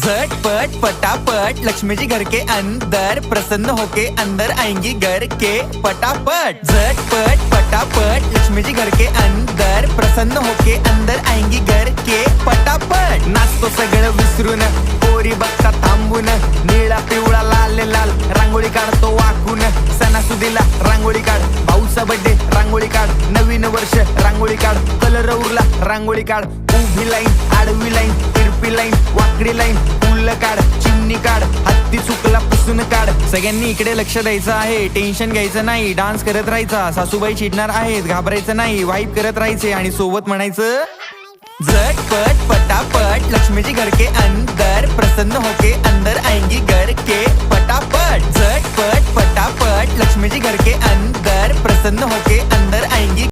झटपट फटाफट लक्ष्मी जी घर के अंदर, प्रसन्न होके अंदर आएंगी घर के फटाफट। झटपट फटाफट लक्ष्मी जी घर के अंदर, प्रसन्न होके अंदर आएंगी घर के फटाफट। नाचतो सगळं विसरून, पोरी बघता थांबून, निळा पिवळा लाल लाल रांगोळी काढतो वाकून। सणासुदीला रांगोळी काढ, भाऊचा बर्थडे रांगोळी काढ, नवीन वर्ष रांगोळी काढ, कलर उरला रांगोळी काढ। उभी लाईन, आडवी लाईन, तिरपी लाईन, वाकडी लाईन, फुल काढ, चिमणी काढ, हत्ती चुकला पुसून काढ। सगळ्यांनी इकडे लक्ष द्यायचं आहे, टेन्शन घ्यायचं नाही, डान्स करत राहायचा। सासूबाई चिडणार आहेत, घाबरायचं नाही, वाईप करत राहायचे आणि सोबत म्हणायचं झटपट फटाफट लक्ष्मी जी घर के अंदर, प्रसन्न होके अंदर आएंगी घर के फटाफट। झटपट फटाफट लक्ष्मी जी घर के अंदर, प्रसन्न होके अंदर आएंगी